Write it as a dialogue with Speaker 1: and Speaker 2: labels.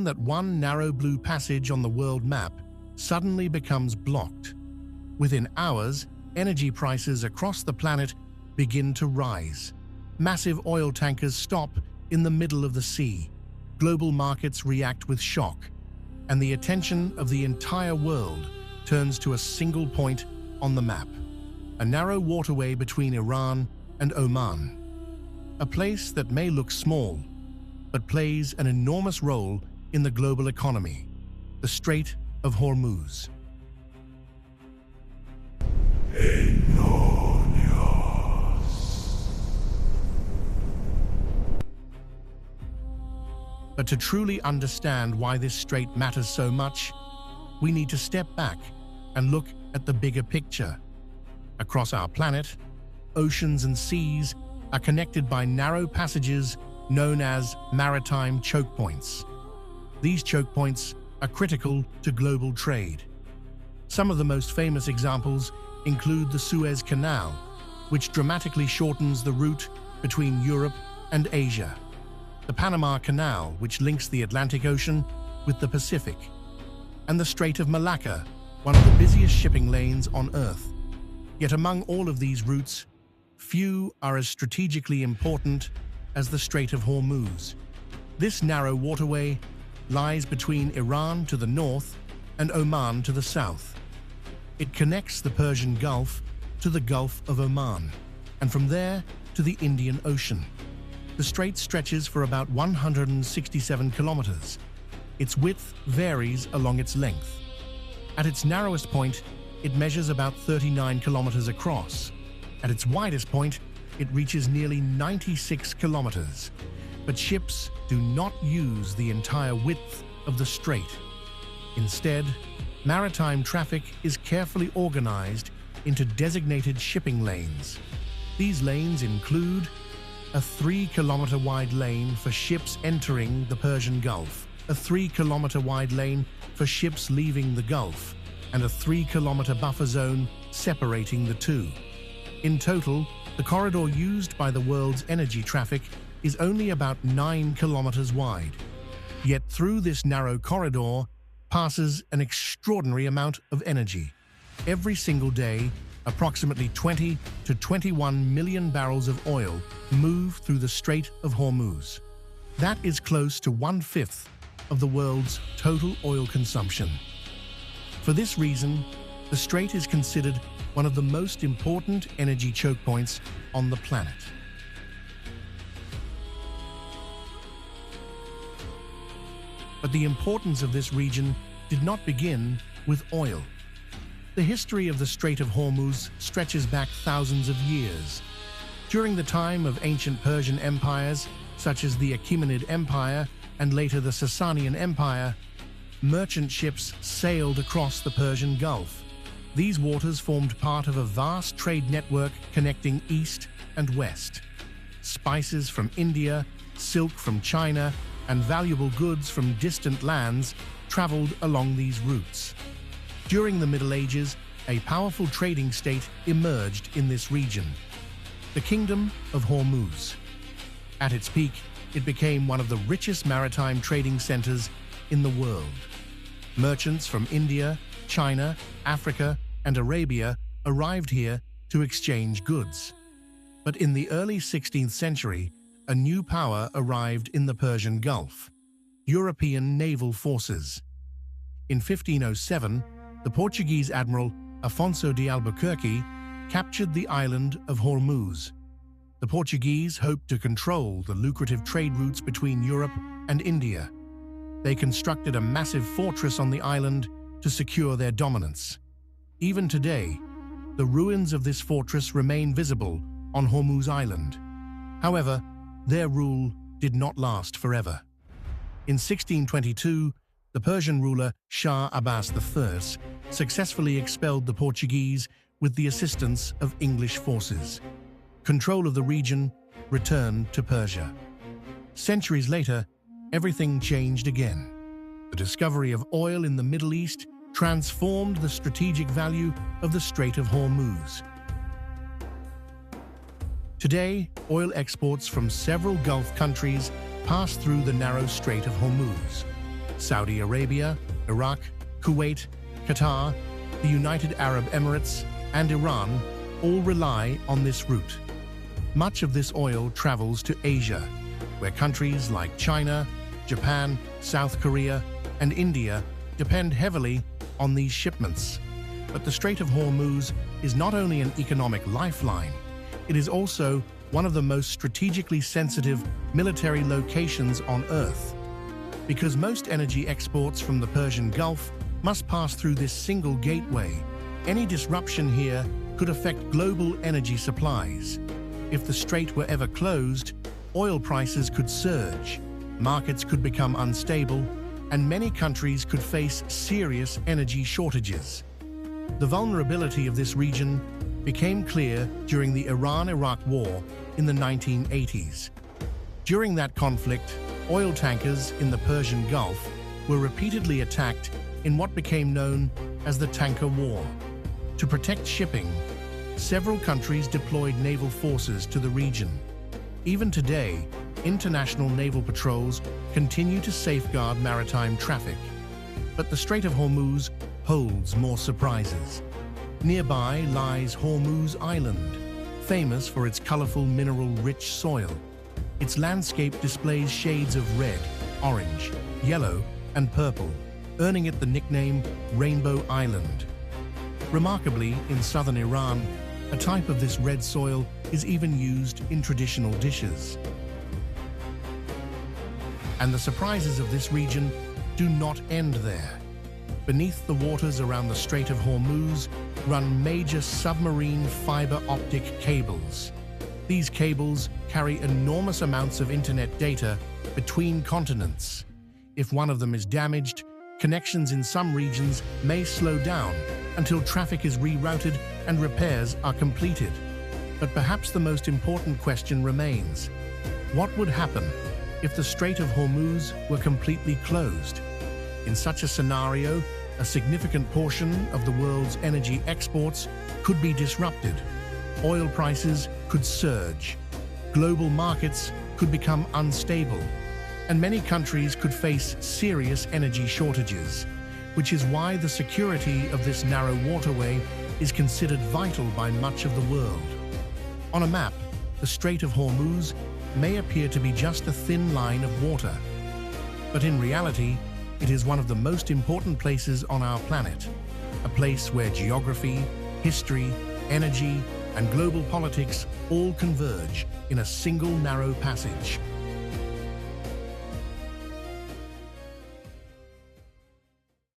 Speaker 1: that one narrow blue passage on the world map suddenly becomes blocked. Within hours, energy prices across the planet begin to rise. Massive oil tankers stop in the middle of the sea. Global markets react with shock, and the attention of the entire world turns to a single point on the map, a narrow waterway between Iran and Oman. A place that may look small, but plays an enormous role in the global economy, the Strait of Hormuz. But to truly understand why this strait matters so much, we need to step back and look at the bigger picture. Across our planet, oceans and seas are connected by narrow passages known as maritime chokepoints. These chokepoints are critical to global trade. Some of the most famous examples include the Suez Canal, which dramatically shortens the route between Europe and Asia, the Panama Canal, which links the Atlantic Ocean with the Pacific, and the Strait of Malacca, one of the busiest shipping lanes on Earth. Yet among all of these routes, few are as strategically important as the Strait of Hormuz. This narrow waterway lies between Iran to the north and Oman to the south. It connects the Persian Gulf to the Gulf of Oman, and from there to the Indian Ocean. The strait stretches for about 167 kilometers. Its width varies along its length. At its narrowest point, it measures about 39 kilometers across. At its widest point, it reaches nearly 96 kilometers. But ships do not use the entire width of the strait. Instead, maritime traffic is carefully organized into designated shipping lanes. These lanes include a 3-kilometer wide lane for ships entering the Persian Gulf, a 3-kilometer wide lane for ships leaving the Gulf, and a 3-kilometer buffer zone separating the two. In total, the corridor used by the world's energy traffic is only about 9 kilometers wide. Yet through this narrow corridor passes an extraordinary amount of energy. Every single day, approximately 20 to 21 million barrels of oil move through the Strait of Hormuz. That is close to 1/5 of the world's total oil consumption. For this reason, the strait is considered one of the most important energy choke points on the planet. But the importance of this region did not begin with oil. The history of the Strait of Hormuz stretches back thousands of years. During the time of ancient Persian empires, such as the Achaemenid Empire and later the Sasanian Empire, merchant ships sailed across the Persian Gulf. These waters formed part of a vast trade network connecting east and west. Spices from India, silk from China, and valuable goods from distant lands traveled along these routes. During the Middle Ages, a powerful trading state emerged in this region, the Kingdom of Hormuz. At its peak, it became one of the richest maritime trading centers in the world. Merchants from India, China, Africa, and Arabia arrived here to exchange goods. But in the early 16th century, a new power arrived in the Persian Gulf: European naval forces. In 1507, the Portuguese admiral Afonso de Albuquerque captured the island of Hormuz. The Portuguese hoped to control the lucrative trade routes between Europe and India. They constructed a massive fortress on the island to secure their dominance. Even today, the ruins of this fortress remain visible on Hormuz Island. However, their rule did not last forever. In 1622, the Persian ruler Shah Abbas I successfully expelled the Portuguese with the assistance of English forces. Control of the region returned to Persia. Centuries later, everything changed again. The discovery of oil in the Middle East transformed the strategic value of the Strait of Hormuz. Today, oil exports from several Gulf countries pass through the narrow Strait of Hormuz. Saudi Arabia, Iraq, Kuwait, Qatar, the United Arab Emirates, and Iran all rely on this route. Much of this oil travels to Asia, where countries like China, Japan, South Korea, and India depend heavily on these shipments. But the Strait of Hormuz is not only an economic lifeline, it is also one of the most strategically sensitive military locations on Earth. Because most energy exports from the Persian Gulf must pass through this single gateway, any disruption here could affect global energy supplies. If the strait were ever closed, oil prices could surge, markets could become unstable, and many countries could face serious energy shortages. The vulnerability of this region became clear during the Iran-Iraq War in the 1980s. During that conflict, oil tankers in the Persian Gulf were repeatedly attacked in what became known as the Tanker War. To protect shipping, several countries deployed naval forces to the region. Even today, international naval patrols continue to safeguard maritime traffic. But the Strait of Hormuz holds more surprises. Nearby lies Hormuz Island, famous for its colorful mineral-rich soil. Its landscape displays shades of red, orange, yellow, and purple, earning it the nickname Rainbow Island. Remarkably, in southern Iran, a type of this red soil is even used in traditional dishes. And the surprises of this region do not end there. Beneath the waters around the Strait of Hormuz run major submarine fiber optic cables. These cables carry enormous amounts of internet data between continents. If one of them is damaged, connections in some regions may slow down until traffic is rerouted and repairs are completed. But perhaps the most important question remains: what would happen if the Strait of Hormuz were completely closed? In such a scenario, a significant portion of the world's energy exports could be disrupted. Oil prices could surge, global markets could become unstable, and many countries could face serious energy shortages, which is why the security of this narrow waterway is considered vital by much of the world. On a map, the Strait of Hormuz may appear to be just a thin line of water, but in reality, it is one of the most important places on our planet, a place where geography, history, energy, and global politics all converge in a single narrow passage.